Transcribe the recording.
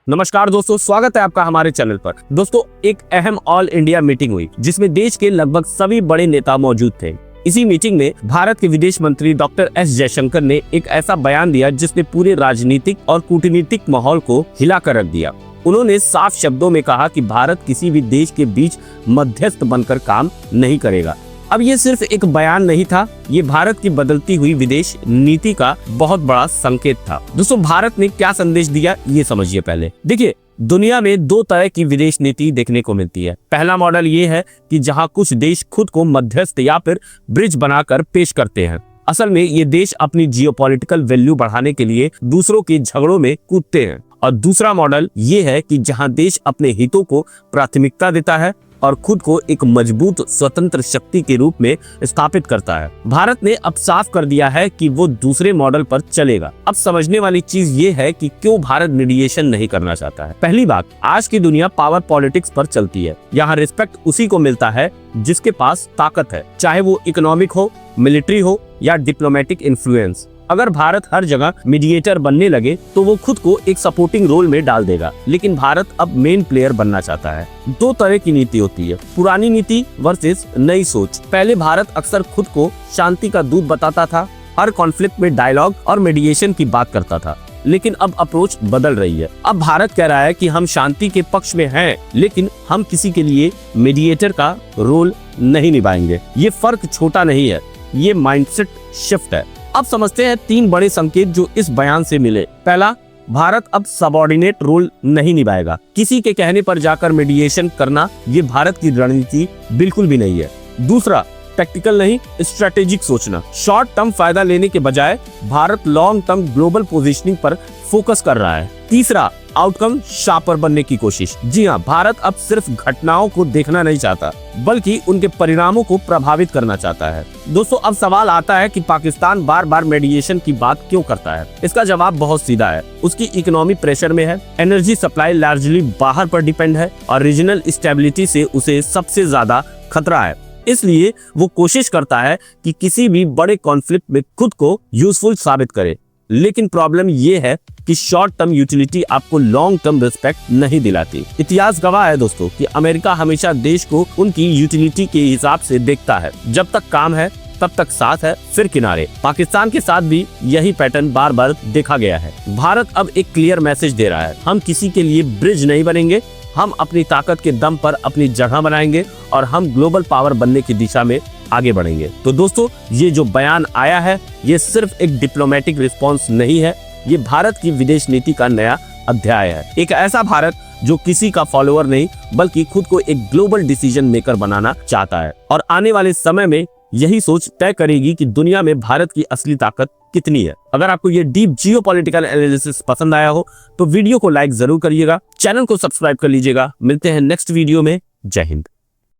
नमस्कार दोस्तों, स्वागत है आपका हमारे चैनल पर। दोस्तों, एक अहम ऑल इंडिया मीटिंग हुई जिसमें देश के लगभग सभी बड़े नेता मौजूद थे। इसी मीटिंग में भारत के विदेश मंत्री डॉक्टर एस जयशंकर ने एक ऐसा बयान दिया जिसने पूरे राजनीतिक और कूटनीतिक माहौल को हिला कर रख दिया। उन्होंने साफ शब्दों में कहा कि भारत किसी भी देश के बीच मध्यस्थ बनकर काम नहीं करेगा। अब ये सिर्फ एक बयान नहीं था, ये भारत की बदलती हुई विदेश नीति का बहुत बड़ा संकेत था। दोस्तों, भारत ने क्या संदेश दिया ये समझिए। पहले देखिए, दुनिया में दो तरह की विदेश नीति देखने को मिलती है। पहला मॉडल ये है कि जहां कुछ देश खुद को मध्यस्थ या फिर ब्रिज बनाकर पेश करते हैं। असल में ये देश अपनी जियोपॉलिटिकल वैल्यू बढ़ाने के लिए दूसरों के झगड़ों में कूदते हैं। और दूसरा मॉडल ये है कि जहां देश अपने हितों को प्राथमिकता देता है और खुद को एक मजबूत स्वतंत्र शक्ति के रूप में स्थापित करता है। भारत ने अब साफ कर दिया है कि वो दूसरे मॉडल पर चलेगा। अब समझने वाली चीज ये है कि क्यों भारत मीडिएशन नहीं करना चाहता है। पहली बात, आज की दुनिया पावर पॉलिटिक्स पर चलती है। यहाँ रिस्पेक्ट उसी को मिलता है जिसके पास ताकत है, चाहे वो इकोनॉमिक हो, मिलिट्री हो या डिप्लोमेटिक इन्फ्लुएंस। अगर भारत हर जगह मीडिएटर बनने लगे तो वो खुद को एक सपोर्टिंग रोल में डाल देगा। लेकिन भारत अब मेन प्लेयर बनना चाहता है। दो तरह की नीति होती है, पुरानी नीति वर्सेस नई सोच। पहले भारत अक्सर खुद को शांति का दूत बताता था, हर कॉन्फ्लिक्ट में डायलॉग और मीडिएशन की बात करता था। लेकिन अब अप्रोच बदल रही है। अब भारत कह रहा है कि हम शांति के पक्ष में हैं, लेकिन हम किसी के लिए मीडिएटर का रोल नहीं निभाएंगे। ये फर्क छोटा नहीं है, ये माइंडसेट शिफ्ट है। अब समझते हैं तीन बड़े संकेत जो इस बयान से मिले। पहला, भारत अब सबऑर्डिनेट रोल नहीं निभाएगा। किसी के कहने पर जाकर मीडिएशन करना ये भारत की रणनीति बिल्कुल भी नहीं है। दूसरा, टैक्टिकल नहीं, स्ट्रेटेजिक सोचना। शॉर्ट टर्म फायदा लेने के बजाय Bharat long term global positioning पर फोकस कर रहा है। तीसरा, आउटकम शार्पर बनने की कोशिश। जी हाँ, भारत अब सिर्फ घटनाओं को देखना नहीं चाहता, बल्कि उनके परिणामों को प्रभावित करना चाहता है। दोस्तों, अब सवाल आता है कि पाकिस्तान बार बार मीडिएशन की बात क्यों करता है। इसका जवाब बहुत सीधा है। उसकी इकोनॉमी प्रेशर में है, एनर्जी सप्लाई लार्जली बाहर पर डिपेंड है और रीजनल स्टेबिलिटी से उसे सबसे ज्यादा खतरा है। इसलिए वो कोशिश करता है कि किसी भी बड़े कॉन्फ्लिक्ट में खुद को यूजफुल साबित करे। लेकिन प्रॉब्लम ये है कि शॉर्ट टर्म यूटिलिटी आपको लॉन्ग टर्म रिस्पेक्ट नहीं दिलाती। इतिहास गवाह है दोस्तों कि अमेरिका हमेशा देश को उनकी यूटिलिटी के हिसाब से देखता है। जब तक काम है तब तक साथ है, फिर किनारे। पाकिस्तान के साथ भी यही पैटर्न बार बार देखा गया है। भारत अब एक क्लियर मैसेज दे रहा है, हम किसी के लिए ब्रिज नहीं बनेंगे, हम अपनी ताकत के दम पर अपनी जगह बनाएंगे और हम ग्लोबल पावर बनने की दिशा में आगे बढ़ेंगे। तो दोस्तों, ये जो बयान आया है ये सिर्फ एक डिप्लोमेटिक रिस्पॉन्स नहीं है, ये भारत की विदेश नीति का नया अध्याय है। एक ऐसा भारत जो किसी का फॉलोअर नहीं बल्कि खुद को एक ग्लोबल डिसीजन मेकर बनाना चाहता है। और आने वाले समय में यही सोच तय करेगी कि दुनिया में भारत की असली ताकत कितनी है। अगर आपको ये डीप जियोपॉलिटिकल एनालिसिस पसंद आया हो तो वीडियो को लाइक जरूर करिएगा, चैनल को सब्सक्राइब कर लीजिएगा। मिलते हैं नेक्स्ट वीडियो में। जय हिंद।